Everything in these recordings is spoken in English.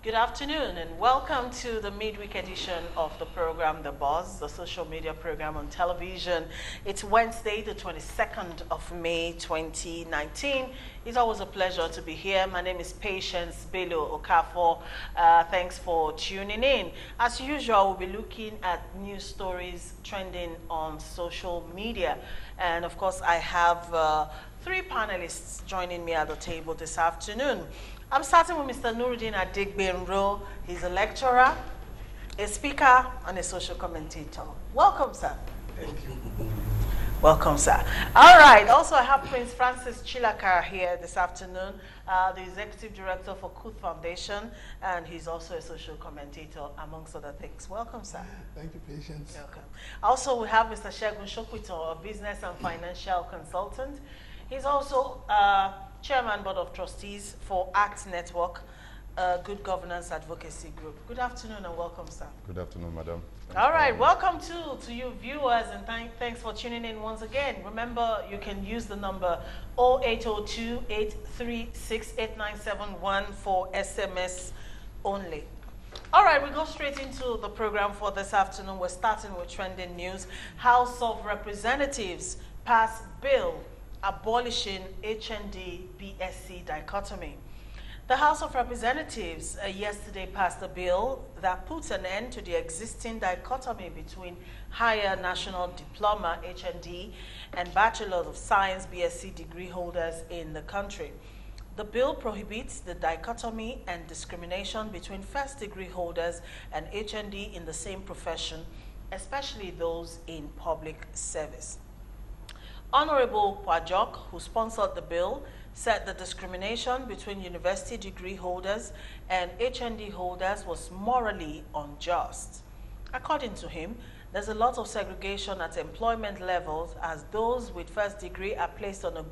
Good afternoon and welcome to the midweek edition of the program The Buzz, the social media program on television. It's Wednesday, the 22nd of May 2019. It's always a pleasure to be here. My name is Patience Bello Okafor. Thanks for tuning in. As usual, we'll be looking at news stories trending on social media. And of course, I have three panelists joining me at the table this afternoon. I'm starting with Mr. Nuruddin Adigbenro. He's a lecturer, a speaker, and a social commentator. Welcome, sir. Thank you. Welcome, sir. All right. Also, I have Prince Francis Chilaka here this afternoon, the Executive Director for Kuth Foundation, and he's also a social commentator, amongst other things. Welcome, sir. Thank you, Patience. Welcome. Also, we have Mr. Shegun Shokwito, a business and financial consultant. He's also Chairman Board of Trustees for ACT Network, Good Governance Advocacy Group. Good afternoon and welcome, sir. Good afternoon, madam. All right, welcome to you viewers, and thanks for tuning in once again. Remember, you can use the number 0802-836-8971 for SMS only. All right, we go straight into the program for this afternoon. We're starting with trending news. House of Representatives passed bill abolishing HND B.Sc dichotomy. The House of Representatives yesterday passed a bill that puts an end to the existing dichotomy between higher national diploma HND and Bachelor of Science B.Sc degree holders in the country. The bill prohibits the dichotomy and discrimination between first degree holders and HND in the same profession, especially those in public service. Honorable Pajok, who sponsored the bill, said the discrimination between university degree holders and HND holders was morally unjust. According to him, there's a lot of segregation at employment levels, as those with first degree are placed on a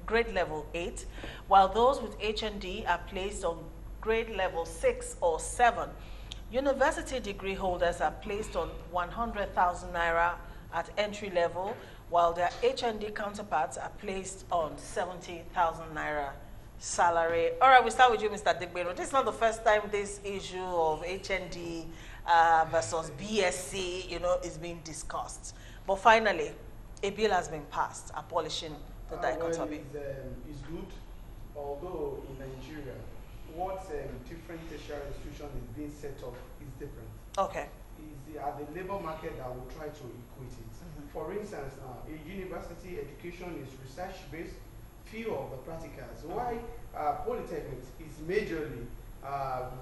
grade level 8, while those with HND are placed on grade level 6 or 7. University degree holders are placed on 100,000 naira at entry level, while their HND counterparts are placed on 70,000 naira salary. All right, we start with you, Mr. Digbero. This is not the first time this issue of HND versus B.Sc, is being discussed. But finally, a bill has been passed abolishing the dichotomy. It's good, although in Nigeria, what different tertiary institution is being set up is different. Okay. It's at the labor market that will try to equate it. For instance, now, a university education is research-based, few of the practicals. Why Polytechnics is majorly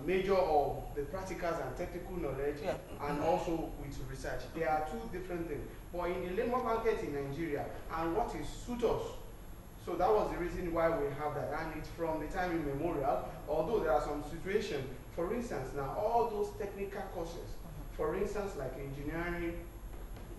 major of the practicals and technical knowledge, and also with research. They are two different things. But in the labor market in Nigeria, and what is suit us, so that was the reason why we have that. And it's from the time immemorial, although there are some situations, for instance, now all those technical courses, for instance, like engineering,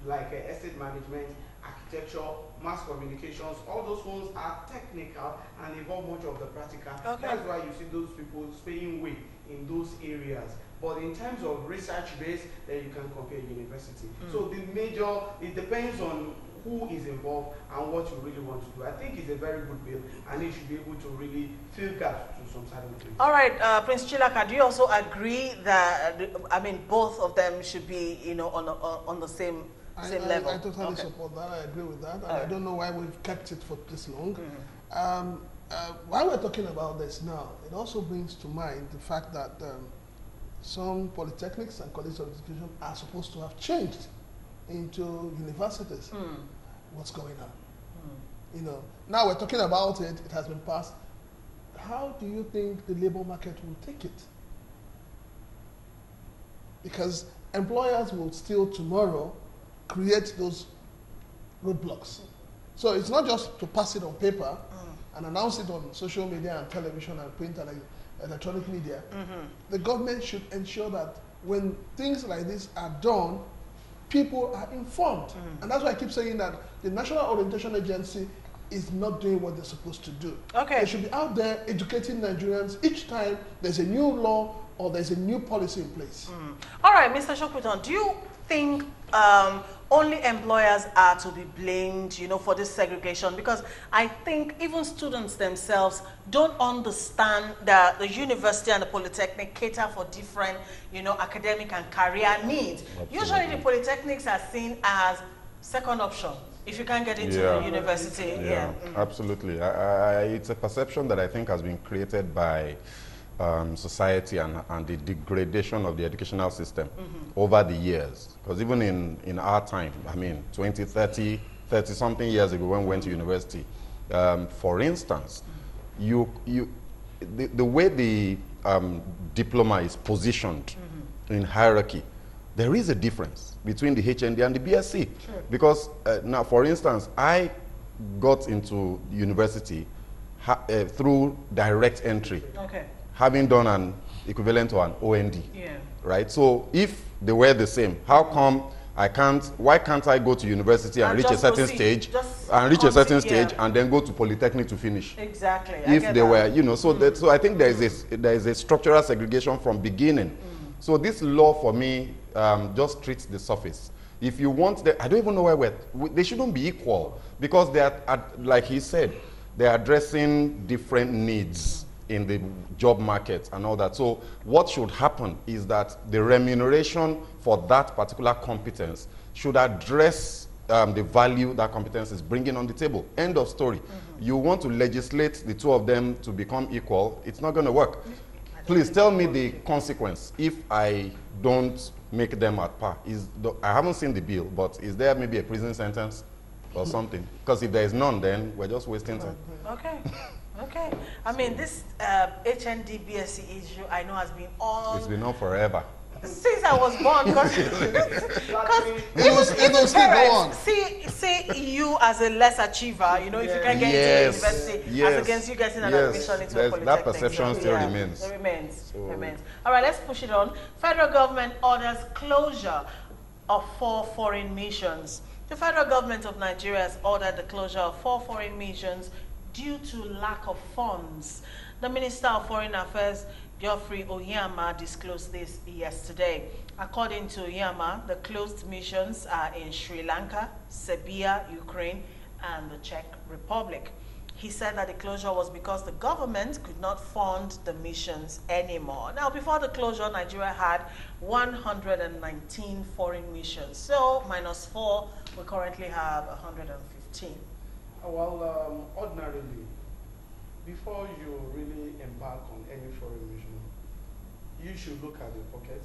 like estate management, architecture, mass communications, all those ones are technical and involve much of the practical. Okay. That's why you see those people staying way in those areas. But in terms of research base, then you can compare university. So the major, it depends on who is involved and what you really want to do. I think it's a very good bill, and it should be able to really fill gaps to some certain things. All right, Prince Chilaka, do you also agree that both of them should be on the same level? I totally support that. I agree with that, and I don't know why we've kept it for this long. While we're talking about this now, it also brings to mind the fact that some polytechnics and colleges of education are supposed to have changed into universities. What's going on? Now we're talking about it. It has been passed. How do you think the labor market will take it? Because employers will still tomorrow create those roadblocks. So it's not just to pass it on paper and announce it on social media and television and print and electronic media. The government should ensure that when things like this are done, people are informed. And that's why I keep saying that the National Orientation Agency is not doing what they're supposed to do. Okay. They should be out there educating Nigerians each time there's a new law or there's a new policy in place. All right, Mr. Shokuton, do you think only employers are to be blamed, for this segregation? Because I think even students themselves don't understand that the university and the polytechnic cater for different, academic and career needs. Absolutely. Usually the polytechnics are seen as second option if you can't get into the university. Absolutely. It's a perception that I think has been created by society and the degradation of the educational system over the years. Because even in our time, 20, 30 something years ago when we went to university, for instance, the way the diploma is positioned in hierarchy, there is a difference between the HND and the B.Sc. Sure. Because now, for instance, I got into university through direct entry. Okay. Having done an equivalent to an OND, right? So if they were the same, how come why can't I go to university and reach a certain stage, and then go to polytechnic to finish? Exactly. If they were, so I think there is a structural segregation from beginning. So this law for me just treats the surface. If you want, I don't even know where they shouldn't be equal, because they are, like he said, they are addressing different needs in the job market and all that. So what should happen is that the remuneration for that particular competence should address the value that competence is bringing on the table. End of story. You want to legislate the two of them to become equal, it's not going to work. Please tell me the consequence if I don't make them at par. I haven't seen the bill, but is there maybe a prison sentence or something? Because if there is none, then we're just wasting time. Okay. Okay. This HND B.Sc issue, I know, has been on. It's been on forever. Since I was born, because see you as a less achiever, if you can get into university, as against you getting an admission into a polytechnic. That perception still remains. It remains. All right, let's push it on. Federal government orders closure of 4 foreign missions. The federal government of Nigeria has ordered the closure of 4 foreign missions due to lack of funds. The Minister of Foreign Affairs, Geoffrey Onyema, disclosed this yesterday. According to Onyema, the closed missions are in Sri Lanka, Serbia, Ukraine, and the Czech Republic. He said that the closure was because the government could not fund the missions anymore. Now, before the closure, Nigeria had 119 foreign missions. So, minus 4, we currently have 115. Well, ordinarily, before you really embark on any foreign mission, you should look at your pocket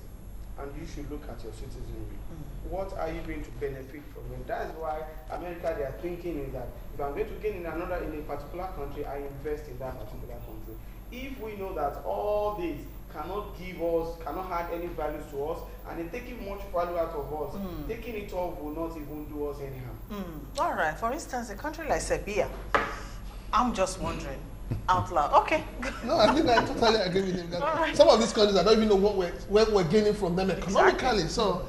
and you should look at your citizenry. What are you going to benefit from it? That's why America, they are thinking is that if I'm going to gain in a particular country, I invest in that particular country. If we know that all this cannot add any value to us, and they're taking much value out of us, taking it off will not even do us any harm. All right. For instance, a country like Serbia, I'm just wondering out loud. Okay. No, I think I totally agree with him. That some of these countries, I don't even know what we're gaining from them economically. Exactly. So,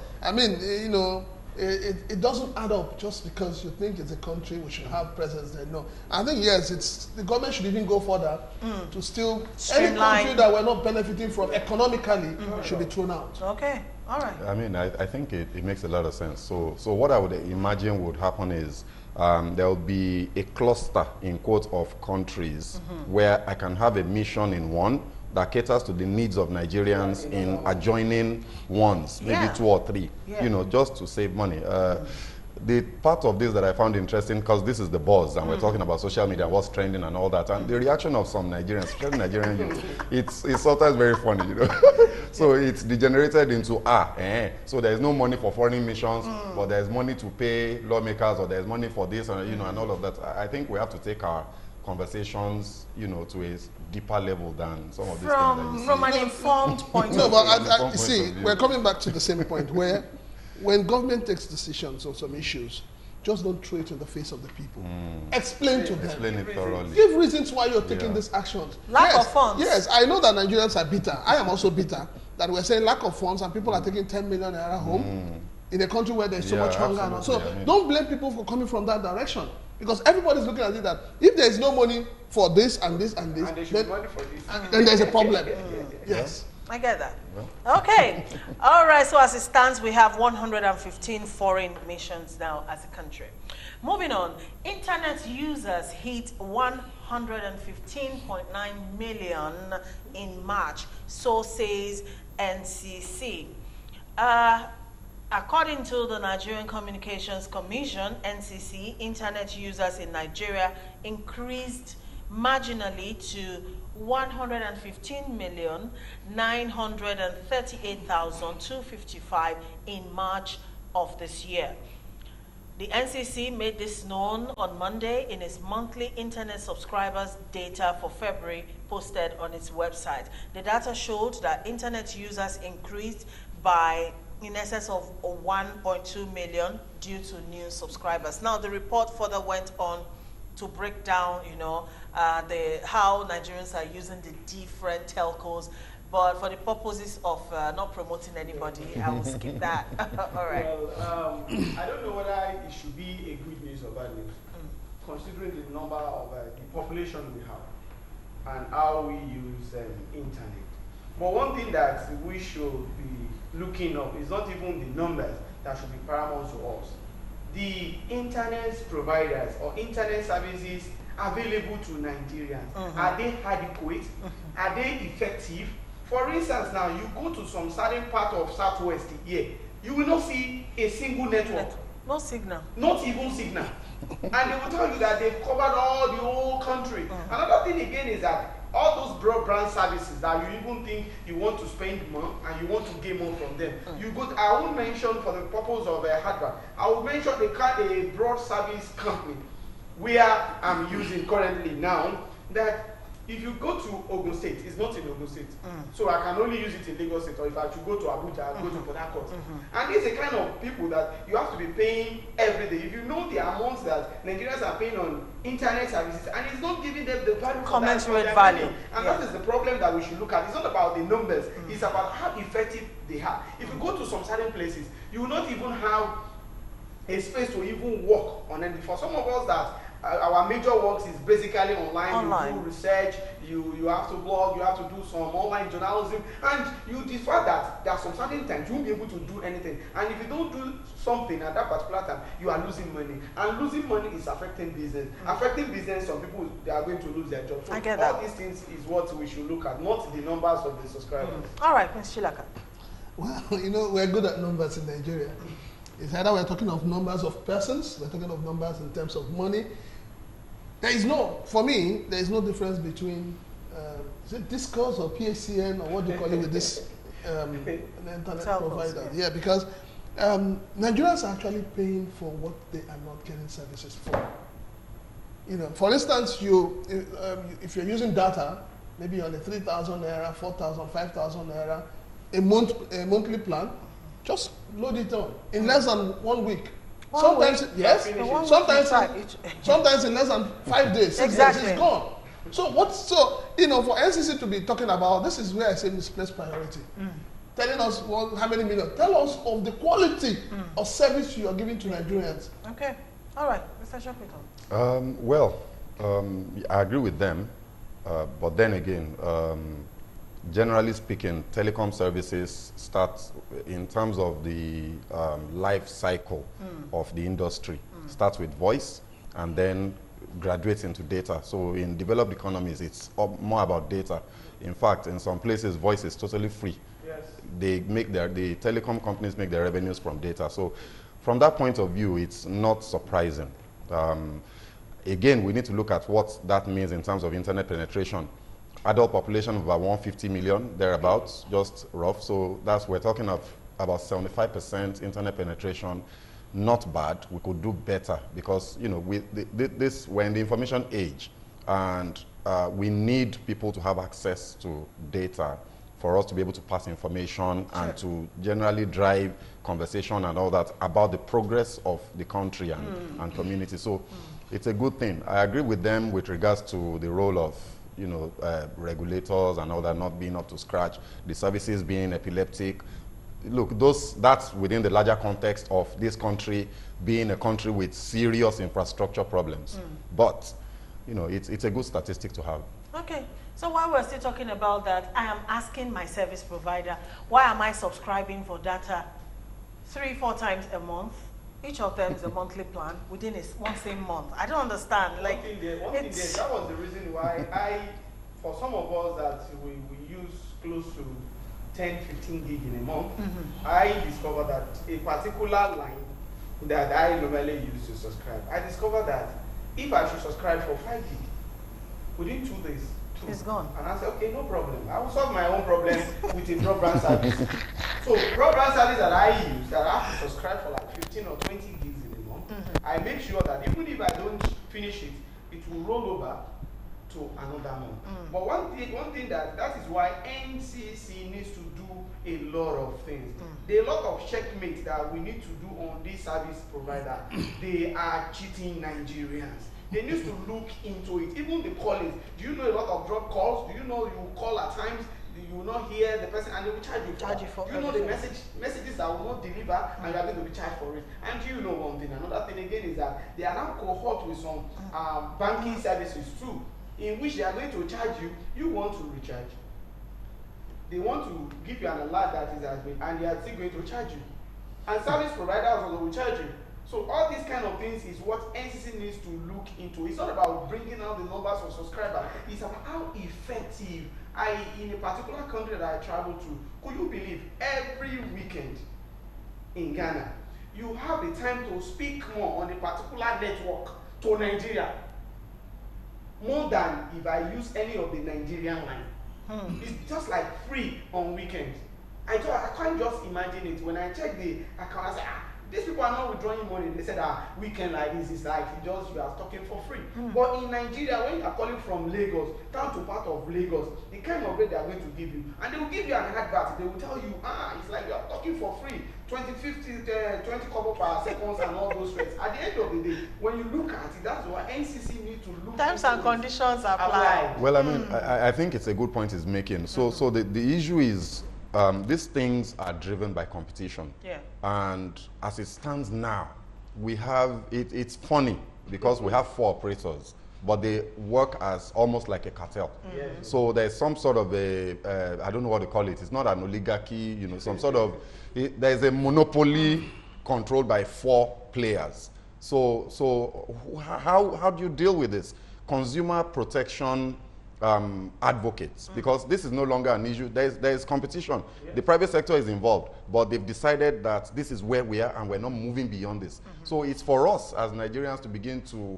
it doesn't add up just because you think it's a country we should have presence there. No, I think yes, the government should even go further to still streamline. Any country that we're not benefiting from economically should be thrown out. Okay, all right. I think it makes a lot of sense. So what I would imagine would happen is there will be a cluster in quotes of countries where I can have a mission in one that caters to the needs of Nigerians in adjoining ones, maybe 2 or 3, just to save money. The part of this that I found interesting, because this is the buzz, and we're talking about social media, what's trending and all that, and the reaction of some Nigerians, especially Nigerian youth, it's sometimes very funny, So it's degenerated into, so there's no money for foreign missions, but there's money to pay lawmakers, or there's money for this, and, and all of that. I think we have to take our conversations, to a deeper level than some of these things that you see. From an informed point of view. No, but see, we're coming back to the same point where when government takes decisions on some issues, just don't throw it in the face of the people. Explain to them. Explain it thoroughly. Give reasons why you're taking these actions. Lack of funds. Yes, I know that Nigerians are bitter. I am also bitter that we're saying lack of funds and people are taking 10 million naira home in a country where there's so much hunger. So don't blame people for coming from that direction. Because everybody's looking at it that if there is no money for this and this and this, and they should money for this, then there's a problem. Yes. I get that. Okay. All right. So as it stands, we have 115 foreign missions now as a country. Moving on, internet users hit 115.9 million in March, so says NCC. According to the Nigerian Communications Commission, NCC, internet users in Nigeria increased marginally to 115,938,255 in March of this year. The NCC made this known on Monday in its monthly internet subscribers data for February posted on its website. The data showed that internet users increased by in excess of 1.2 million due to new subscribers. Now, the report further went on to break down, how Nigerians are using the different telcos. But for the purposes of not promoting anybody, I will skip that. All right. Well, I don't know whether it should be a good news or bad news, considering the number of the population we have and how we use internet. But one thing that we should be looking up is not even the numbers that should be paramount to us. The internet providers or internet services available to Nigerians, are they adequate? Are they effective? For instance, now you go to some certain part of Southwest here, you will not see a single network. No signal. Not even signal. And they will tell you that they've covered all the whole country. Another thing again is that all those broadband services that you even think you want to spend more and you want to gain more from them. You go. I won't mention for the purpose of hardware. I will mention a broad service company where I'm using currently now, that if you go to Ogun State, it's not in Ogun State. So I can only use it in Lagos State, or if I should go to Abuja, I'll go to Port Harcourt. And it's a kind of people that you have to be paying every day. If you know the amounts that Nigerians are paying on internet services, and it's not giving them the value commensurate value. And that is the problem that we should look at. It's not about the numbers, it's about how effective they are. If you go to some certain places, you will not even have a space to even work on it. For some of us that our major works is basically online. You do research, you have to blog, you have to do some online journalism, and you discover that there are some certain times you won't be able to do anything. And if you don't do something at that particular time, you are losing money. And losing money is affecting business. Affecting business, some people, they are going to lose their job. So I get that. All these things is what we should look at, not the numbers of the subscribers. All right, Ms. Chilaka. Well, we're good at numbers in Nigeria. It's either we're talking of numbers of persons, we're talking of numbers in terms of money. For me, there is no difference between, is it Discourse or PSCN or what do you call it with this internet provider? Yeah, because Nigerians are actually paying for what they are not getting services for. For instance, if you're using data, maybe on a 3,000 naira, 4,000, 5,000 naira, a monthly plan, just load it on in less than 1 week. Sometimes in less than 5 days, 6 days, it's gone. So for NCC to be talking about, this is where I say misplaced priority. Telling us how many million. Tell us of the quality of service you are giving to Nigerians. Okay. All right. Mr. Shopito. I agree with them. But then again, generally speaking, telecom services start in terms of the life cycle of the industry. Starts with voice and then graduates into data. So in developed economies, it's more about data. In fact, in some places, voice is totally free. Yes. The telecom companies make their revenues from data. So from that point of view, it's not surprising. Again, we need to look at what that means in terms of internet penetration. Adult population of about 150 million, thereabouts, just rough. So we're talking of about 75% internet penetration. Not bad. We could do better because, we're in the information age, and we need people to have access to data for us to be able to pass information and to generally drive conversation and all that about the progress of the country and community. So it's a good thing. I agree with them with regards to the role of regulators and all that not being up to scratch, the services being epileptic. Look, that's within the larger context of this country being a country with serious infrastructure problems. But, it's a good statistic to have. Okay, so while we're still talking about that, I am asking my service provider, why am I subscribing for data 3-4 times a month? Each of them is a monthly plan within one same month. I don't understand. Like, one thing there, that was the reason why for some of us that we use close to 10, 15 gig in a month, I discovered that a particular line that I normally use to subscribe, I discovered that if I should subscribe for 5 gig, within 2 days, it's gone. And I said, okay, no problem. I will solve my own problem with a broadband service. So broadband service that I use, that I have to subscribe for like 15 or 20 gigs in a month, I make sure that even if I don't finish it, it will roll over to another month. But one thing that is why NCC needs to do a lot of things. There are a lot of checkmates that we need to do on this service provider. They are cheating Nigerians. They need to look into it. Even the calling. Do you know a lot of drop calls? Do you know you call at times, you will not hear the person and they will charge you for. Do you know the messages that will not deliver and you are going to be charged for it? And do you know one thing? Another thing again is that they are now cohort with some banking services too, in which they are going to charge you. You want to recharge. They want to give you an alert that is has been, and they are still going to charge you. And service providers also will charge you. So all these kind of things is what NCC needs to look into. It's not about bringing out the numbers of subscribers. It's about how effective. In a particular country that I travel to, could you believe every weekend in Ghana, you have the time to speak more on a particular network to Nigeria, more than if I use any of the Nigerian line. It's just like free on weekends. I can't just imagine it. When I check the account, I say, these people are not withdrawing money. They said, weekend like this is like you are talking for free. But in Nigeria, when you are calling from Lagos down to part of Lagos, the kind of rate they are going to give you, and they will give you an advert. They will tell you, it's like you are talking for free, 20 kobo per seconds and all those rates. At the end of the day, when you look at it, that's why NCC need to look. Terms and conditions apply. Well, I mean, I think it's a good point he's making. So the issue is, these things are driven by competition. Yeah. And as it stands now, we have, it's funny because we have 4 operators, but they work as almost like a cartel. So there's some sort of I don't know what to call it. It's not an oligarchy, some sort of, there's a monopoly controlled by 4 players. So how do you deal with this? Consumer protection advocates, because this is no longer an issue. There is competition. The private sector is involved, but they've decided that this is where we are and we're not moving beyond this. So it's for us as Nigerians to begin to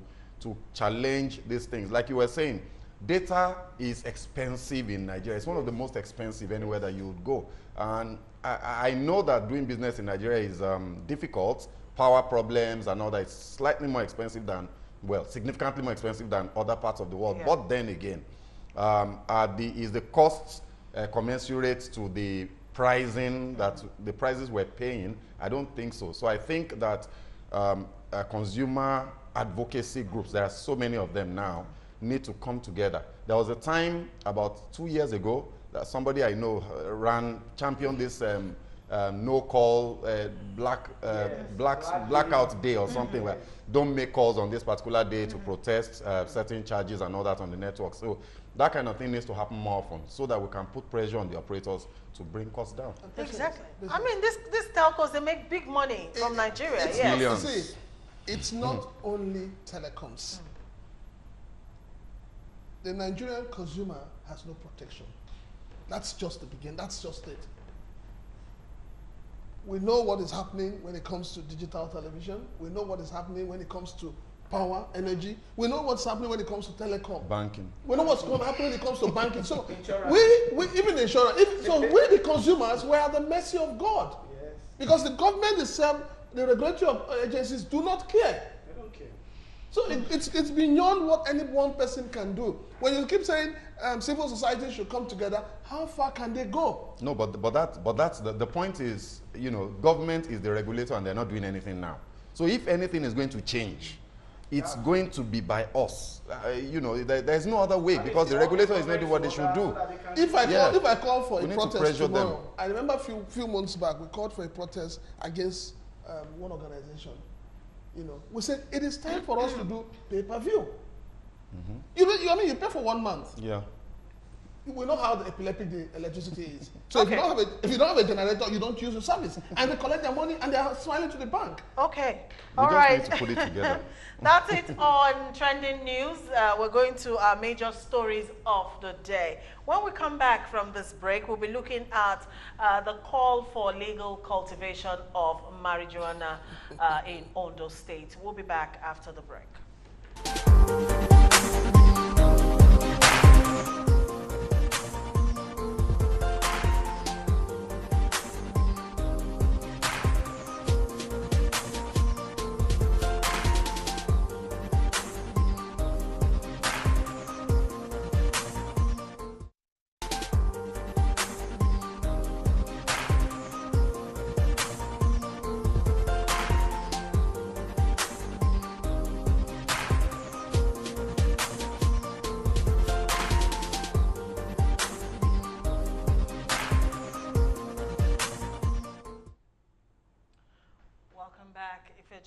challenge these things. Like you were saying, data is expensive in Nigeria. It's one of the most expensive anywhere that you would go. And I know that doing business in Nigeria is difficult. Power problems and all that. It's slightly more expensive than, well, significantly more expensive than other parts of the world. But then again, is the costs commensurate to the pricing that the prices we're paying? I don't think so. So I think that consumer advocacy groups, there are so many of them now, need to come together. There was a time about 2 years ago that somebody I know championed this no-call blackout day or something like, don't make calls on this particular day to protest certain charges and all that on the network. So that kind of thing needs to happen more often so that we can put pressure on the operators to bring costs down. Exactly. I mean, these telcos, they make big money from Nigeria. It's millions. See, it's not only telecoms. The Nigerian consumer has no protection. That's just the beginning. That's just it. We know what is happening when it comes to digital television. We know what is happening when it comes to power, energy. We know what's happening when it comes to telecom. Banking. We know what's happening when it comes to banking. So we even insurance. We the consumers, we are at the mercy of God. Yes. Because the government itself, the regulatory agencies do not care. They don't care. So it's beyond what any one person can do. When you keep saying civil society should come together, how far can they go? No, but that's the point is, government is the regulator and they're not doing anything now. So if anything is going to change, it's going to be by us. There's no other way because the regulator is not doing what they should do. If I call for a need to protest pressure tomorrow, them. I remember a few months back we called for a protest against one organization. We said it is time for us to do pay-per-view. I mean, you pay for 1 month. Yeah. We know how the epileptic the electricity is. So if you don't have a generator, you don't use the service, and they collect their money and they are smiling to the bank. Okay. We All just right. need to put it together. That's it on trending news. We're going to our major stories of the day. When we come back from this break, we'll be looking at the call for legal cultivation of marijuana in Ondo State. We'll be back after the break.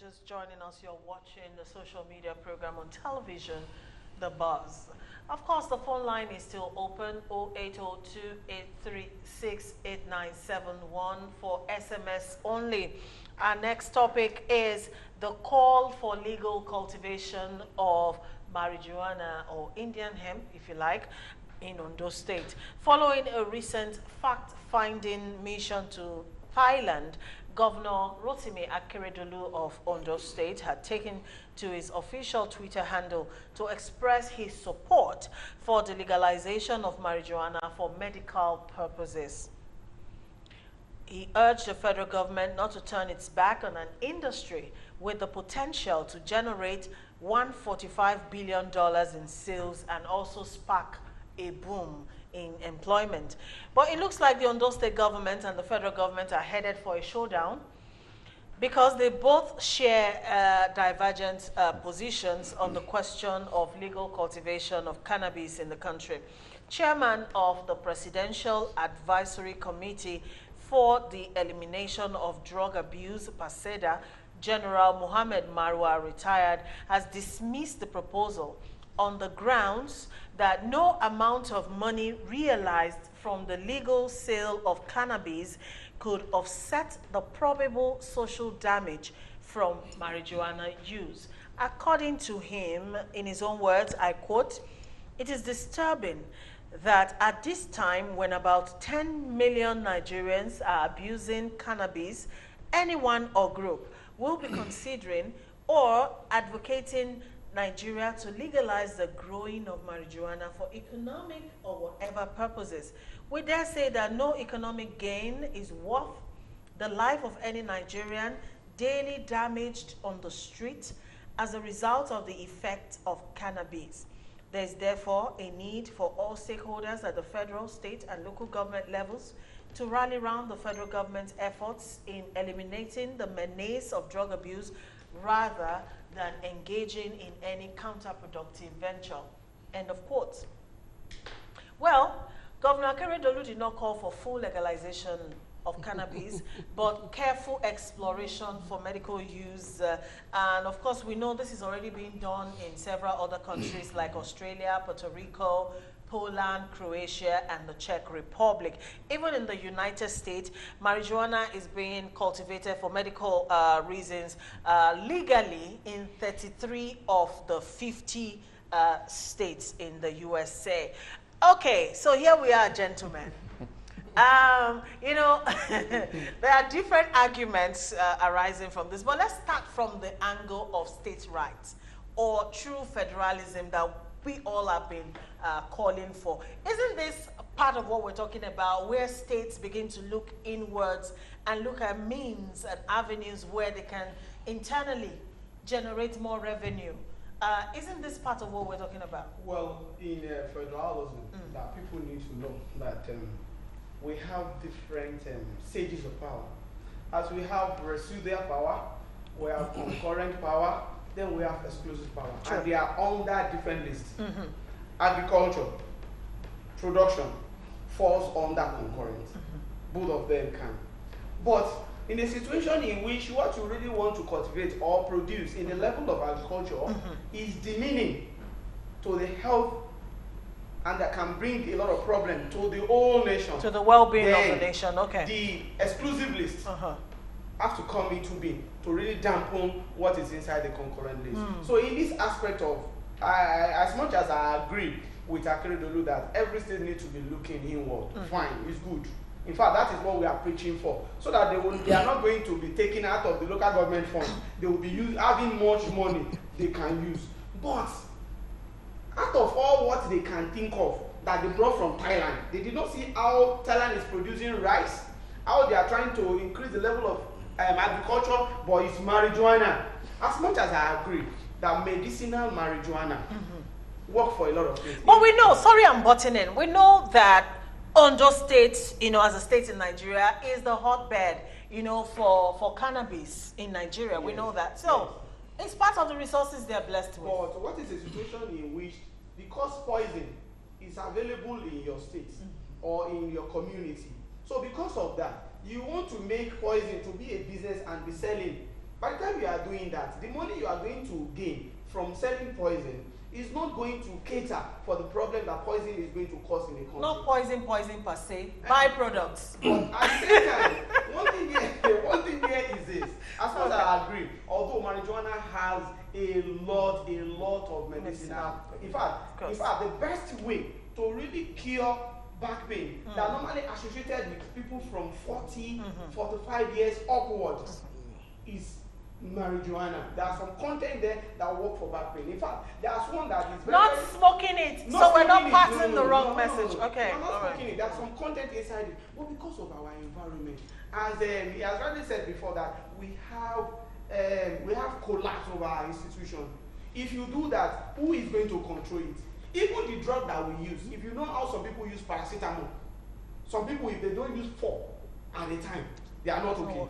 Just joining us, you're watching the social media program on television, The Buzz. Of course, the phone line is still open, 0802-836-8971 for SMS only. Our next topic is the call for legal cultivation of marijuana or Indian hemp, if you like, in Ondo State. Following a recent fact-finding mission to Thailand, Governor Rotimi Akeredolu of Ondo State had taken to his official Twitter handle to express his support for the legalization of marijuana for medical purposes. He urged the federal government not to turn its back on an industry with the potential to generate $145 billion in sales and also spark a boom in employment. But it looks like the Ondo State government and the federal government are headed for a showdown because they both share divergent positions on the question of legal cultivation of cannabis in the country. Chairman of the Presidential Advisory Committee for the Elimination of Drug Abuse, PASEDA, General Muhammad Marwa, retired, has dismissed the proposal on the grounds that no amount of money realized from the legal sale of cannabis could offset the probable social damage from marijuana use. According to him, in his own words, I quote, "It is disturbing that at this time when about 10 million Nigerians are abusing cannabis, anyone or group will be considering or advocating Nigeria to legalize the growing of marijuana for economic or whatever purposes. We dare say that no economic gain is worth the life of any Nigerian daily damaged on the street as a result of the effect of cannabis. There is therefore a need for all stakeholders at the federal, state, and local government levels to rally around the federal government's efforts in eliminating the menace of drug abuse rather than engaging in any counterproductive venture." End of quote. Well, Governor Akeredolu did not call for full legalization of cannabis, but careful exploration for medical use. And of course, we know this is already being done in several other countries like Australia, Puerto Rico, Poland, Croatia, and the Czech Republic. Even in the United States, marijuana is being cultivated for medical reasons legally in 33 of the 50 states in the USA. Okay, so here we are, gentlemen. You know, there are different arguments arising from this, but let's start from the angle of states' rights or true federalism that we all have been calling for. Isn't this part of what we're talking about, where states begin to look inwards and look at means and avenues where they can internally generate more revenue? Isn't this part of what we're talking about? Well, in federalism, that people need to know that we have different stages of power. As we have residual power, we have concurrent power, then we have exclusive power. Sure. And they are under different lists. Agriculture, production falls under concurrent. Both of them can. But in a situation in which what you really want to cultivate or produce in the level of agriculture is demeaning to the health and that can bring a lot of problem to the whole nation, To the well-being of then the nation, okay. the exclusive list have to come into being to really dampen what is inside the concurrent list. So in this aspect of, as much as I agree with Akeredolu that every state needs to be looking inward, fine, it's good. In fact, that is what we are preaching for, so that they are not going to be taken out of the local government funds. They will be having much money they can use. But out of all what they can think of that they brought from Thailand, they did not see how Thailand is producing rice, how they are trying to increase the level of agriculture, but it's marijuana. As much as I agree that medicinal marijuana work for a lot of things. But we know, sorry I'm butting in, we know that Ondo State, as a state in Nigeria, is the hotbed, for cannabis in Nigeria. Yes. We know that. So, it's part of the resources they're blessed with. But what is a situation in which, because poison is available in your state or in your community, so because of that, you want to make poison to be a business and be selling. By the time you are doing that, the money you are going to gain from selling poison is not going to cater for the problem that poison is going to cause in the country. Not poison per se, byproducts. But at the same time, one thing here is this. As far as I agree, although marijuana has a lot of medicinal. In fact, the best way to really cure back pain that are normally associated with people from 40, 45 years upwards is marijuana. There are some content there that work for back pain. In fact, there's one that is not smoking it, so we're not passing the wrong message. Okay, I'm not smoking it. There's some content inside it, but because of our environment, as he has already said before, that we have collapse over our institution. If you do that, who is going to control it? Even the drug that we use, if you know how some people use paracetamol, some people, if they don't use 4 at a time, they are not okay.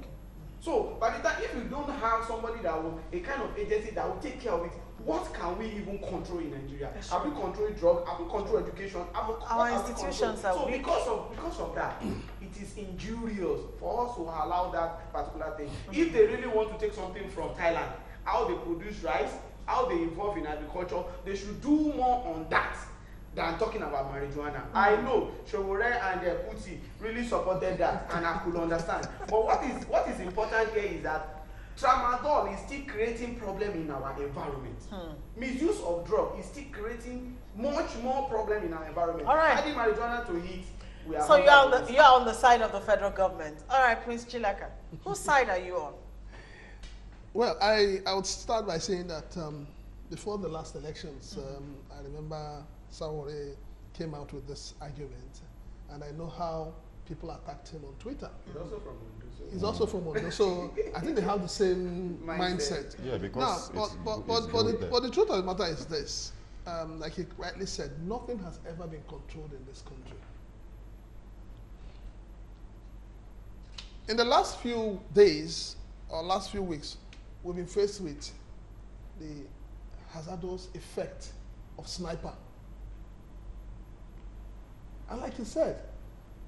So by the time, if you don't have somebody a kind of agency that will take care of it, what can we even control in Nigeria? Have we controlled drug? Have we controlled education? Our institutions are weak. So because of that, it is injurious for us to allow that particular thing. If they really want to take something from Thailand, how they produce rice, how they involve in agriculture, they should do more on that than talking about marijuana. I know Showore and Puti really supported that, and I could understand. But what is important here is that tramadol is still creating problem in our environment. Misuse of drug is still creating much more problem in our environment. All right. Adding marijuana to it, we are. So you're on the side of the federal government. All right, Prince Chilaka, whose side are you on? Well, I would start by saying that before the last elections, I remember Sawore came out with this argument, and I know how people attacked him on Twitter. He's also from Ondo. He's also from Ondo, so I think they have the same mindset. Yeah, because now, but the truth of the matter is this: like he rightly said, nothing has ever been controlled in this country. In the last few days or last few weeks, we've been faced with the hazardous effect of sniper. And like you said,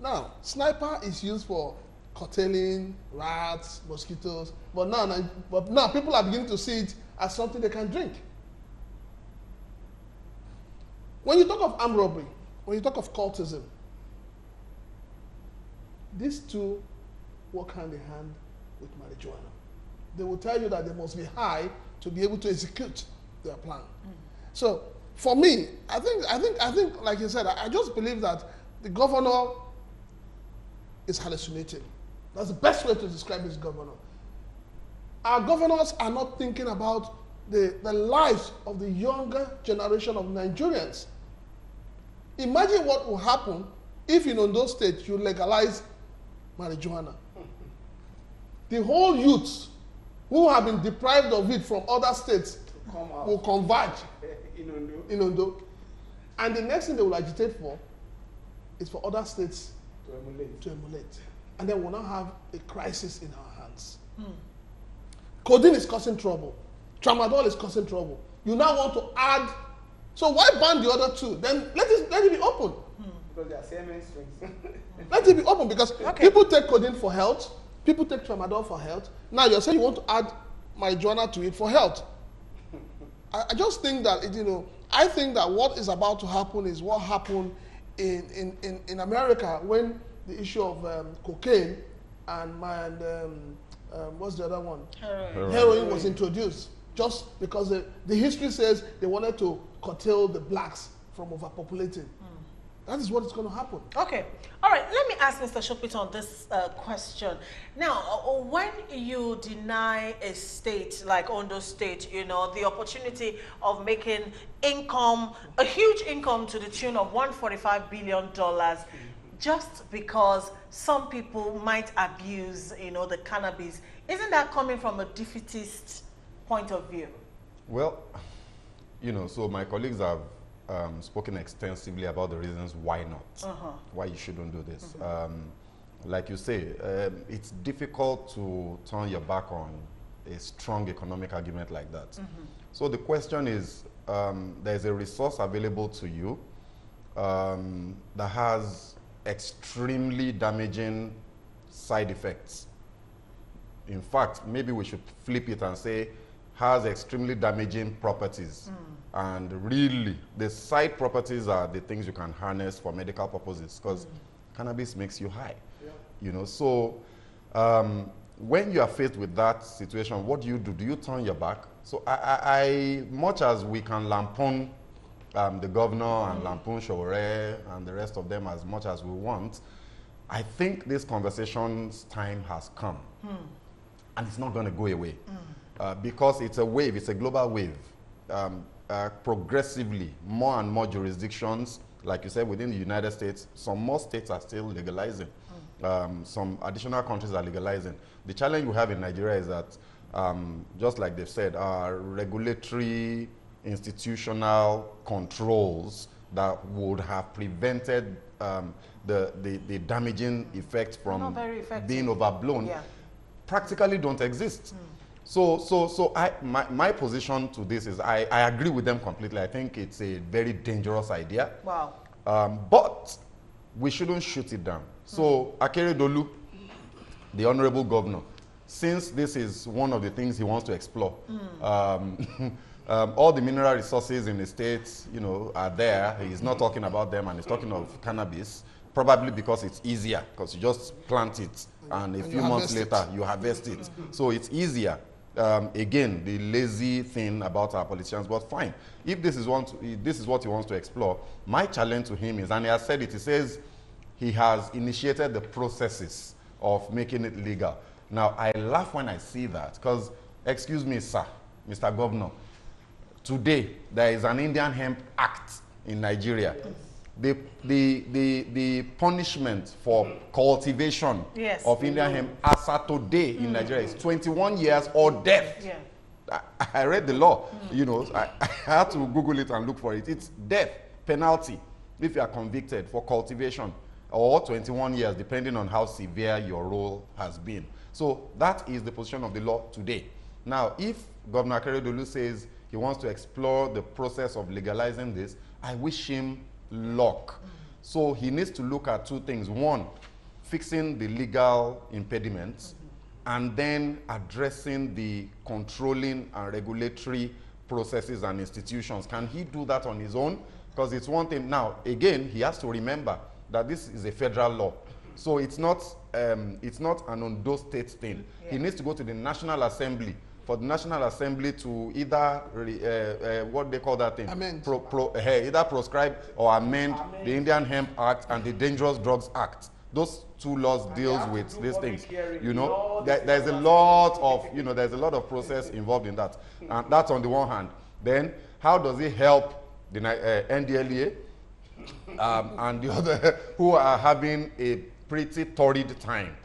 now, sniper is used for curtailing rats, mosquitoes, but now people are beginning to see it as something they can drink. When you talk of armed robbery, when you talk of cultism, these two work hand in hand with marijuana. They will tell you that they must be high to be able to execute their plan. So, for me, I think, like you said, I just believe that the governor is hallucinating. That's the best way to describe this governor. Our governors are not thinking about the lives of the younger generation of Nigerians. Imagine what will happen if in Ondo State you legalize marijuana. The whole youth who have been deprived of it from other states will converge in Ondo. And the next thing they will agitate for is for other states to emulate. And then we'll now have a crisis in our hands. Codeine is causing trouble. Tramadol is causing trouble. You now want to add, so why ban the other two? Then let it be open. Because they are same strengths. Let it be open, because people take codeine for health, people take tramadol for health. Now you're saying you want to add marijuana to it for health. I just think that I think that what is about to happen is what happened in America when the issue of cocaine and what's the other one? Heroin was introduced. Just because the history says they wanted to curtail the blacks from overpopulating. That is what is going to happen. Okay. All right. Let me ask Mr. Shopit on this question. Now, when you deny a state like Ondo State, you know, the opportunity of making income, a huge income to the tune of $145 billion, just because some people might abuse, you know, the cannabis, isn't that coming from a defeatist point of view? Well, you know, so my colleagues have spoken extensively about the reasons why not, why you shouldn't do this. Like you say, it's difficult to turn your back on a strong economic argument like that. So the question is, there's a resource available to you that has extremely damaging side effects. In fact, maybe we should flip it and say, has extremely damaging properties. And really, the side properties are the things you can harness for medical purposes, because cannabis makes you high. You know, so when you are faced with that situation, what do? Do you turn your back? So much as we can lampoon the governor and lampoon Shore and the rest of them as much as we want, I think this conversation's time has come. And it's not going to go away. Because it's a wave, it's a global wave. Progressively, more and more jurisdictions, like you said, within the United States, some more states are still legalizing. Some additional countries are legalizing. The challenge we have in Nigeria is that, just like they've said, our regulatory, institutional controls that would have prevented the damaging effect from being overblown practically don't exist. So my position to this is I agree with them completely. I think it's a very dangerous idea. Wow. But we shouldn't shoot it down. So Akeredolu, the honorable governor, since this is one of the things he wants to explore, all the mineral resources in the states, you know, are there. He's not talking about them, and he's talking of cannabis, probably because it's easier, because you just plant it, and a few months later, you harvest it. So it's easier. Again, the lazy thing about our politicians, but fine. If this is what he wants to explore, my challenge to him is, and he has said it, he says he has initiated the processes of making it legal. Now, I laugh when I see that, because, excuse me, sir, Mr. Governor, today there is an Indian Hemp Act in Nigeria. The punishment for cultivation of Indian hemp as of today in Nigeria is 21 years or death. I read the law, you know, I had to Google it and look for it. It's death penalty if you are convicted for cultivation, or 21 years, depending on how severe your role has been. So that is the position of the law today. Now, if Governor Akeredolu says he wants to explore the process of legalizing this, I wish him luck. So he needs to look at two things. One, fixing the legal impediments, and then addressing the controlling and regulatory processes and institutions. Can he do that on his own? Because it's one thing. Now, again, he has to remember that this is a federal law. So it's not an Ondo State thing. He needs to go to the National Assembly for the National Assembly to either, what they call that thing? Amend. Either proscribe or amend the Indian Hemp Act and the Dangerous Drugs Act. Those two laws deals with these things. You know, there's a lot of, you know, there's a lot of process involved in that. And that's on the one hand. Then, how does it help the NDLEA and the other who are having a pretty torrid time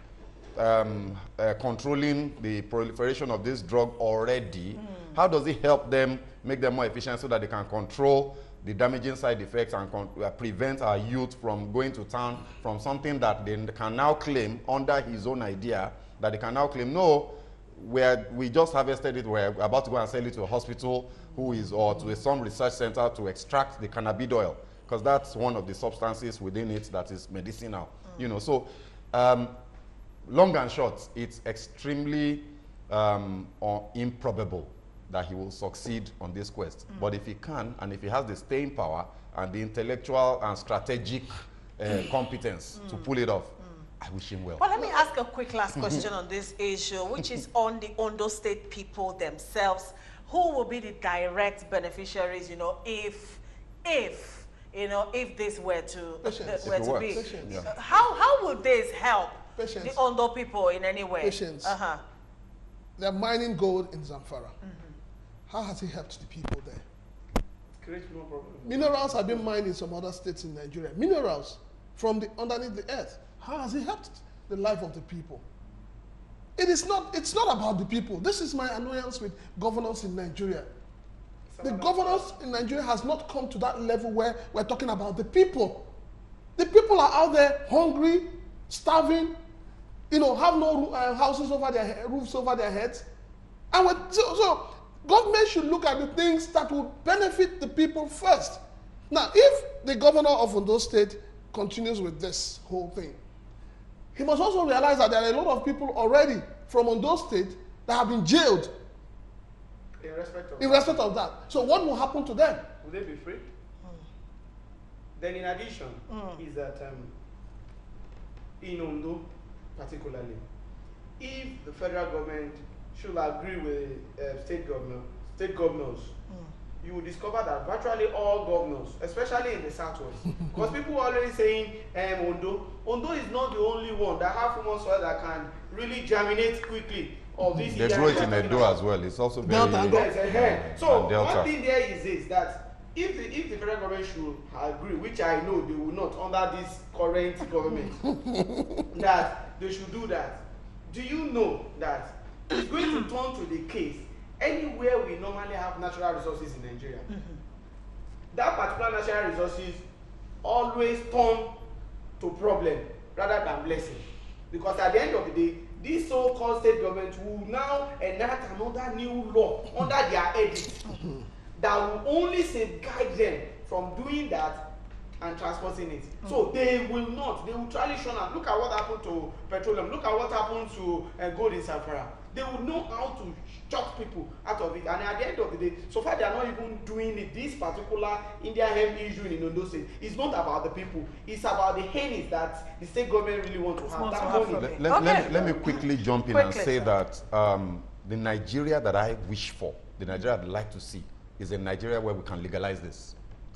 controlling the proliferation of this drug already? How does it help them, make them more efficient so that they can control the damaging side effects and prevent our youth from going to town from something that they can now claim under his own idea, that they can now claim, no, we just harvested it, we're about to go and sell it to a hospital or to some research center to extract the cannabis oil, because that's one of the substances within it that is medicinal. You know, so long and short, it's extremely improbable that he will succeed on this quest. But if he can, and if he has the staying power and the intellectual and strategic competence to pull it off, I wish him well. Well, let me ask a quick last question on this issue, which is on the Ondo State people themselves. Who will be the direct beneficiaries, you know, if this were to be? Yeah. How would this help Patience. the Ondo people in any way? Patience. They're mining gold in Zamfara. How has it helped the people there? Create more problems. Minerals have been mined in some other states in Nigeria. Minerals from underneath the earth. How has it helped the life of the people? It's not about the people. This is my annoyance with governance in Nigeria. The governance in Nigeria has not come to that level where we're talking about the people. The people are out there hungry, starving, you know, have no houses over their roofs over their heads. And so government should look at the things that will benefit the people first. Now, if the governor of Ondo State continues with this whole thing, he must also realize that there are a lot of people already from Ondo State that have been jailed in respect of that. So what will happen to them? Will they be free? Then in addition, is that in Ondo particularly, if the federal government should agree with state governors, you will discover that virtually all governors, especially in the southwest, because people are already saying Ondo is not the only one that have human soil that can really germinate quickly. They grow it in Edo as well. It's also very... So one thing there is that if the federal government should agree, which I know they will not under this current government, that they should do that. Do you know that it's going to turn to the case anywhere we normally have natural resources in Nigeria? That particular natural resources always turn to problem rather than blessing. Because at the end of the day, this so-called state government will now enact another new law under their edict that will only safeguard them from doing that and transporting it. So they will try to shun out. Look at what happened to petroleum. Look at what happened to gold in Zamfara. They will know how to shock people out of it. And at the end of the day, so far they are not even doing it. This particular Indian hemp issue in Ondo State is not about the people. It's about the hennies that the state government really want to have. Let me quickly jump in and say that the Nigeria that I wish for, the Nigeria I'd like to see, is a Nigeria where we can legalize this.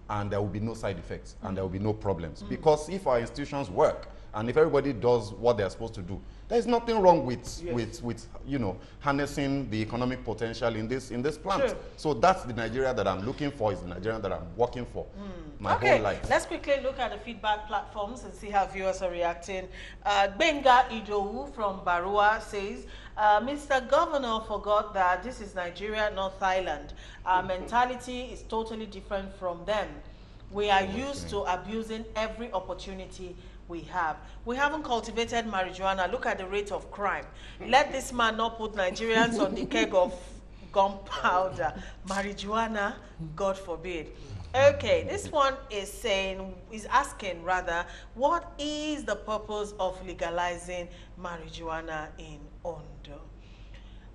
And there will be no side effects and there will be no problems. Because if our institutions work and if everybody does what they're supposed to do, there's nothing wrong with you know, harnessing the economic potential in this plant. Sure. So that's the Nigeria that I'm looking for, is the Nigeria that I'm working for my whole life. Let's quickly look at the feedback platforms and see how viewers are reacting. Benga Idowu from Barua says, Mr. Governor forgot that this is Nigeria, not Thailand. Our mentality is totally different from them. We are used to abusing every opportunity we have. We haven't cultivated marijuana. Look at the rate of crime. Let this man not put Nigerians on the keg of gunpowder. Marijuana, God forbid. Okay, this one is asking rather, what is the purpose of legalizing marijuana in Ondo?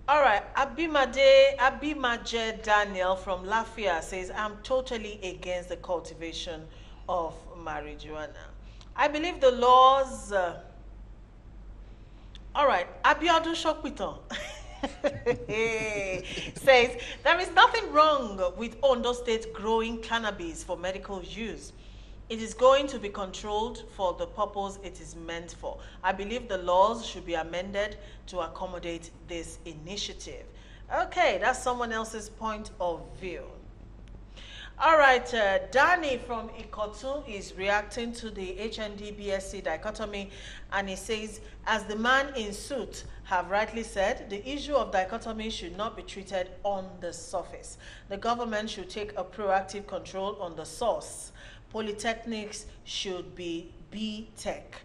All right, Abimaje Daniel from Lafia says, I'm totally against the cultivation of marijuana. I believe the laws... all right, Abiodun Shokpito says, there is nothing wrong with Ondo State growing cannabis for medical use. It is going to be controlled for the purpose it is meant for. I believe the laws should be amended to accommodate this initiative. Okay, that's someone else's point of view. All right, Danny from Ikotu is reacting to the HND B.Sc dichotomy, and he says, as the man in suit have rightly said, the issue of dichotomy should not be treated on the surface. The government should take a proactive control on the source. Polytechnics should be B.Tech.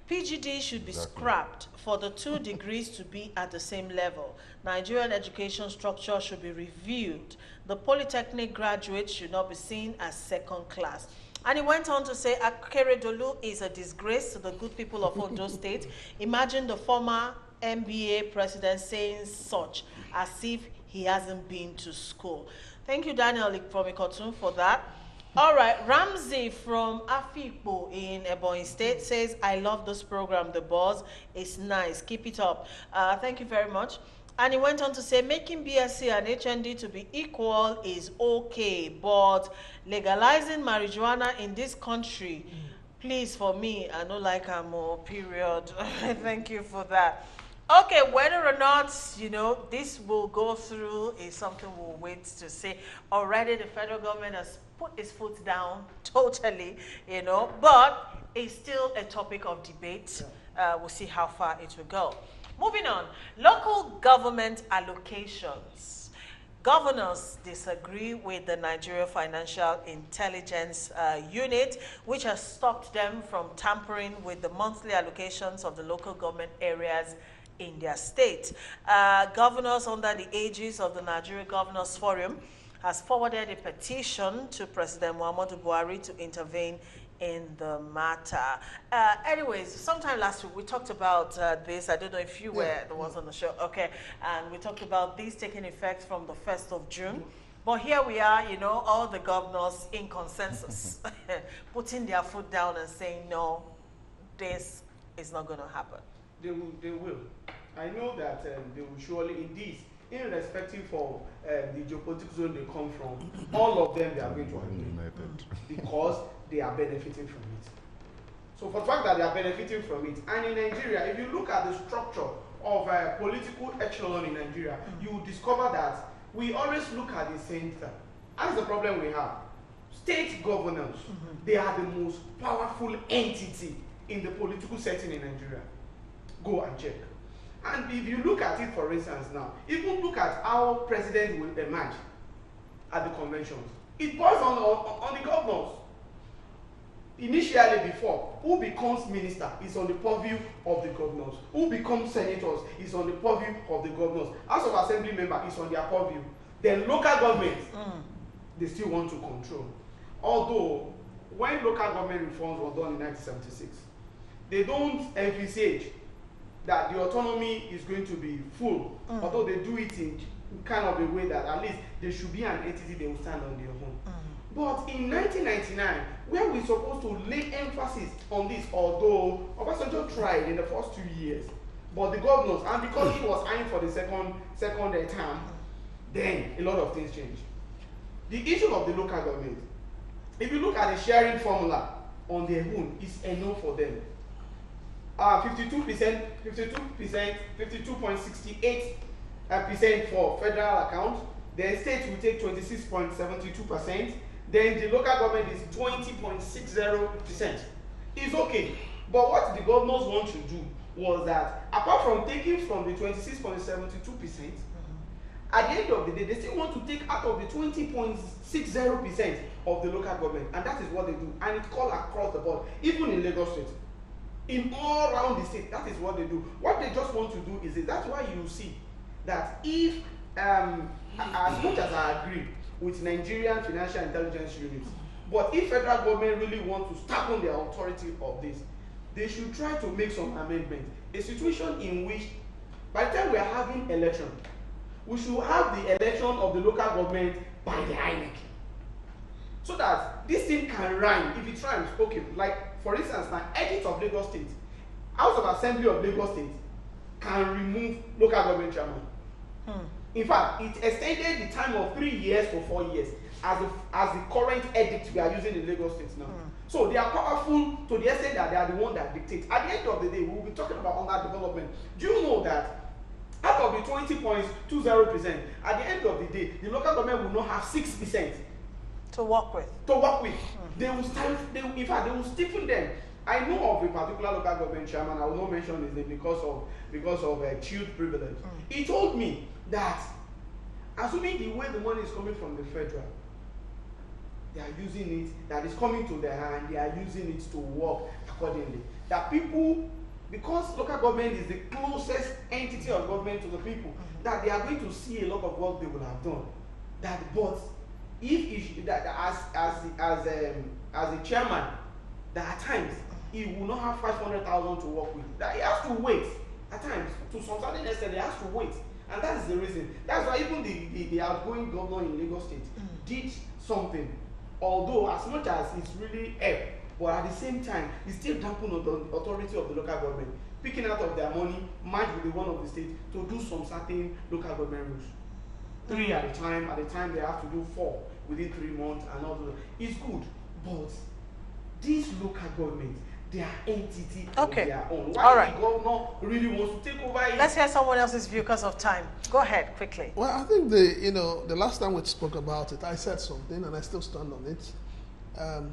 PGD should be scrapped for the 2 degrees to be at the same level. Nigerian education structure should be reviewed. The Polytechnic graduates should not be seen as second class. And he went on to say, Akeredolu is a disgrace to the good people of Ondo State. Imagine the former MBA president saying such, as if he hasn't been to school. Thank you, Daniel from Ikotun, for that. All right, Ramsey from Afikpo in Ebonyi State says, I love this program, The Buzz. It's nice. Keep it up. Thank you very much. And he went on to say, making B.Sc and HND to be equal is okay, but legalizing marijuana in this country, please, for me, I don't like more, period. Thank you for that. Okay, whether or not, you know, this will go through is something we'll wait to see. Already the federal government has put its foot down totally, you know, but it's still a topic of debate. We'll see how far it will go. Moving on, local government allocations. Governors disagree with the Nigeria Financial Intelligence Unit, which has stopped them from tampering with the monthly allocations of the local government areas in their state. Governors under the aegis of the Nigeria Governors Forum has forwarded a petition to President Muhammadu Buhari to intervene in the matter. Anyways, sometime last week we talked about this. I don't know if you were the ones on the show. Okay, and we talked about this taking effect from the 1st of June. But here we are, you know, all the governors in consensus, putting their foot down and saying, no, this is not going to happen. They will. I know that they will surely, in this, irrespective of the geopolitical zone they come from, all of them they are going to agree because they are benefiting from it. So for the fact that they are benefiting from it, and in Nigeria, if you look at the structure of political echelon in Nigeria, you will discover that we always look at the center. That's the problem we have. State governors, they are the most powerful entity in the political setting in Nigeria. Go and check. And if you look at it, for instance, now, even look at how president will emerge at the conventions. It boils on the governors. Initially, before, who becomes minister is on the purview of the governors. Who becomes senators is on the purview of the governors. House of Assembly member is on their purview. Then local governments, they still want to control. Although, when local government reforms were done in 1976, they don't envisage that the autonomy is going to be full, although they do it in kind of a way that at least there should be an entity they will stand on their own. But in 1999, where we're supposed to lay emphasis on this, although Obasanjo tried in the first 2 years, but the governors, and because he was eyeing for the second term, then a lot of things changed. The issue of the local government, if you look at the sharing formula on their own, it's enough for them. 52%, 52.68% for federal account. The state will take 26.72%. Then the local government is 20.60%. It's okay. But what the governors want to do was that, apart from taking from the 26.72%, at the end of the day, they still want to take out of the 20.60% of the local government. And that is what they do. And it's called across the board, even in Lagos State. In all around the state, that is what they do. What they just want to do is that's why you see that if, as much as I agree with Nigerian Financial Intelligence Unit, but if federal government really want to start on the authority of this, they should try to make some amendment. A situation in which, by the time we are having election, we should have the election of the local government by the INEC. So that this thing can rhyme. If it rhymes, okay, like for instance, now, edit of Lagos State, House of Assembly of Lagos State can remove local government chairman. In fact, it extended the time of 3 years to 4 years as the current edict we are using in Lagos State now. So they are powerful to the extent that they are the one that dictate. At the end of the day, we will be talking about underdevelopment. Do you know that out of the 20.20%, at the end of the day, the local government will not have 6% to work with. They will stand. In fact, they will stiffen them. I know of a particular local government chairman. I will not mention his name because of chilled privilege. He told me that, assuming the way the money is coming from the federal, they are using it. That is coming to their hand. They are using it to work accordingly. That people, because local government is the closest entity of government to the people, that they are going to see a lot of work they will have done. But if as a chairman, that at times he will not have 500,000 to work with. That he has to wait. At times, to some certain extent, he has to wait. And that's the reason. That's why even the outgoing governor in Lagos State did something. Although as much as it's really help, but at the same time, it's still dampened on the authority of the local government, picking out of their money, merged with the one of the state to do some certain local government rules. 3 at a time. At the time, they have to do 4 within 3 months and all that. It's good, but these local governments, they are entity of their own. Why the governor really wants to take over it? Let's hear someone else's view because of time. Go ahead, quickly. Well, I think the last time we spoke about it, I said something, and I still stand on it.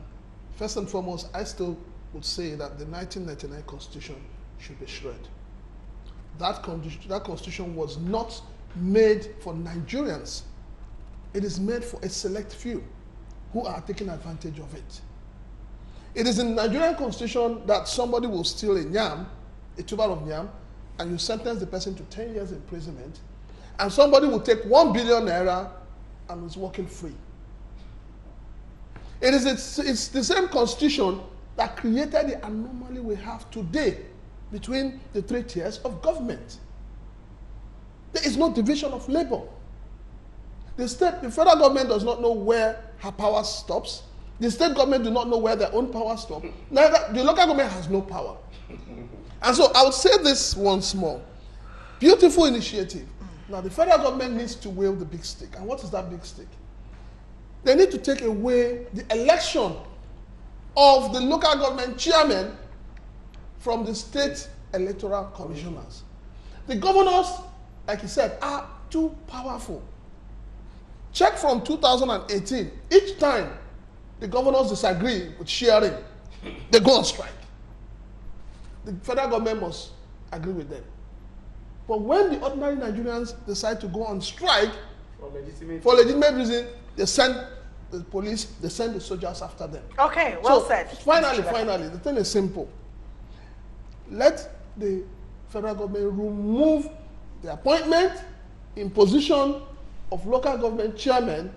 First and foremost, I still would say that the 1999 Constitution should be shredded. That Constitution was not made for Nigerians. It is made for a select few who are taking advantage of it. It is in the Nigerian Constitution that somebody will steal a yam, a tuber of yam, and you sentence the person to 10 years imprisonment, and somebody will take 1 billion naira and is walking free. It's the same Constitution that created the anomaly we have today between the 3 tiers of government. There is no division of labor. The federal government does not know where her power stops. The state government do not know where their own power stops. Neither the local government has no power. And so I would say this once more. Beautiful initiative. Now the federal government needs to wield the big stick. And what is that big stick? They need to take away the election of the local government chairman from the state electoral commissioners. The governors, like he said, are too powerful. Check from 2018. Each time the governors disagree with sharing, they go on strike. The federal government must agree with them. But when the ordinary Nigerians decide to go on strike, for legitimate reason, they send the police, they send the soldiers after them. Okay, well said. Finally, the thing is simple. Let the federal government remove the appointment in position of local government chairmen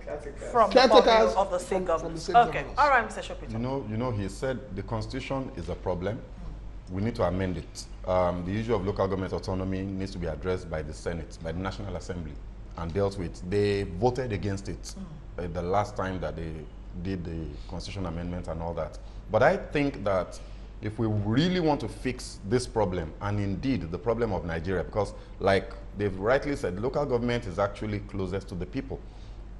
from caretakers of the state government. Okay, all right, Mr. Shopito. You know, he said the Constitution is a problem. We need to amend it. The issue of local government autonomy needs to be addressed by the Senate, by the National Assembly, and dealt with. They voted against it the last time that they did the Constitution amendment and all that. But I think that if we really want to fix this problem, and indeed the problem of Nigeria, because like they've rightly said, local government is actually closest to the people.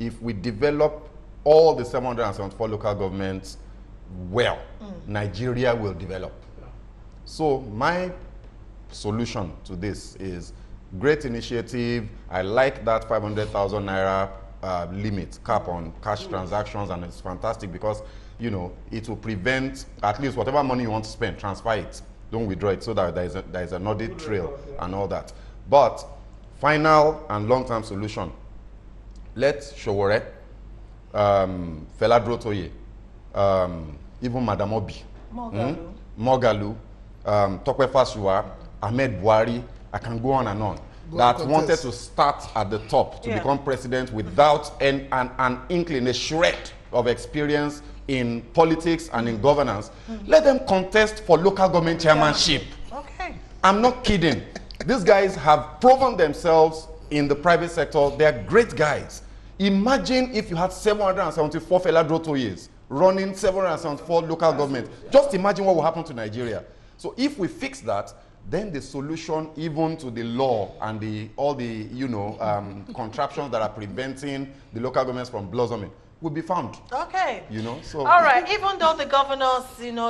If we develop all the 774 local governments well, Nigeria will develop. So my solution to this is great initiative. I like that 500,000 naira limit cap on cash transactions, and it's fantastic because you know it will prevent at least whatever money you want to spend, transfer it, don't withdraw it, so that there is an audit trail and all that. But final and long-term solution, let Showore, Fela Drotoye, even Madam Obi, Mogalu, Tokwe Fasuwa, Ahmed Buhari, I can go on and on, that wanted to start at the top to become president without an inkling, a shred of experience in politics and in governance. Let them contest for local government chairmanship. Okay. I'm not kidding. These guys have proven themselves in the private sector. They're great guys. Imagine if you had 774 Fela Drotoyes running 774 local government. Just imagine what will happen to Nigeria. So if we fix that, then the solution even to the law and all the contraptions that are preventing the local governments from blossoming will be found. Okay. So all right. Even though the governors,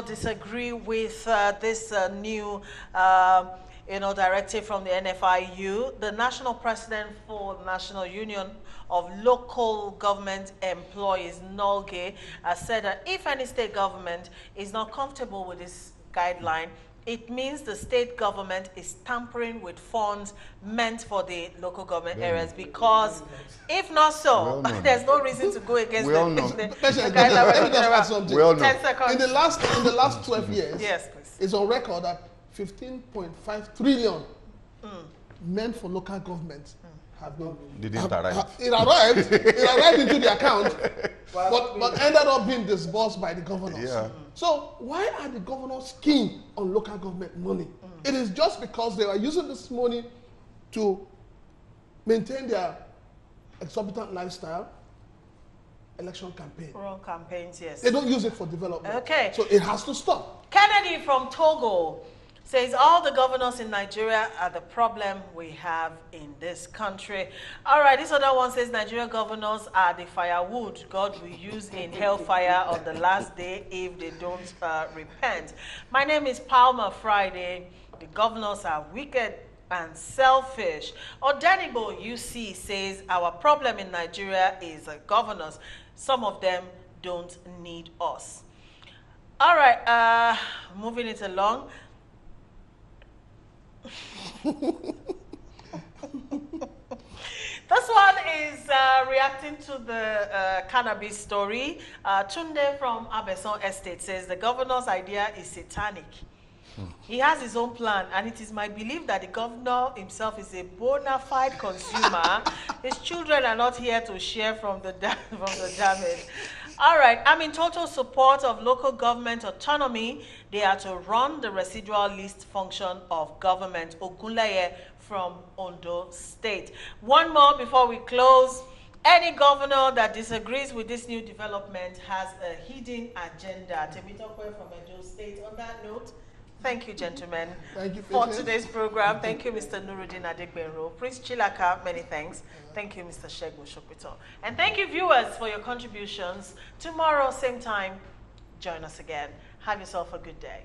disagree with this new, directive from the NFIU, the national president for the National Union of Local Government Employees, NOLGE, has said that if any state government is not comfortable with this guideline, it means the state government is tampering with funds meant for the local government areas, because if not so, there's no reason to go against the guideline. We all know. 10 seconds. In the last 12 years, yes, please. It's on record that 15.5 trillion meant for local government have been arrive. It arrived into the account, but ended up being disbursed by the governors. Yeah. So why are the governors keen on local government money? It is just because they are using this money to maintain their exorbitant lifestyle, election campaign. Wrong campaigns, yes. They don't use it for development. Okay. So it has to stop. Kennedy from Togo says all the governors in Nigeria are the problem we have in this country. All right, this other one says Nigeria governors are the firewood God will use in hellfire on the last day if they don't repent. My name is Palmer Friday. The governors are wicked and selfish. Odenibo UC says our problem in Nigeria is governors. Some of them don't need us. All right, moving it along. This one is reacting to the cannabis story. Tunde from Abeson Estate says the governor's idea is satanic. He has his own plan, and it is my belief that the governor himself is a bona fide consumer. His children are not here to share from the damage. All right, I'm in total support of local government autonomy. They are to run the residual list function of government. Ogunleye from Ondo State. One more before we close. Any governor that disagrees with this new development has a hidden agenda. Temitope from Edo State. On that note, thank you, gentlemen, Thank you, for Patience. today's program. Thank you, Mr. Nuruddin Adegbenro. Prince Chilaka, many thanks. Thank you, Mr. Shegu Shokpito. And thank you, viewers, for your contributions. Tomorrow, same time, join us again. Have yourself a good day.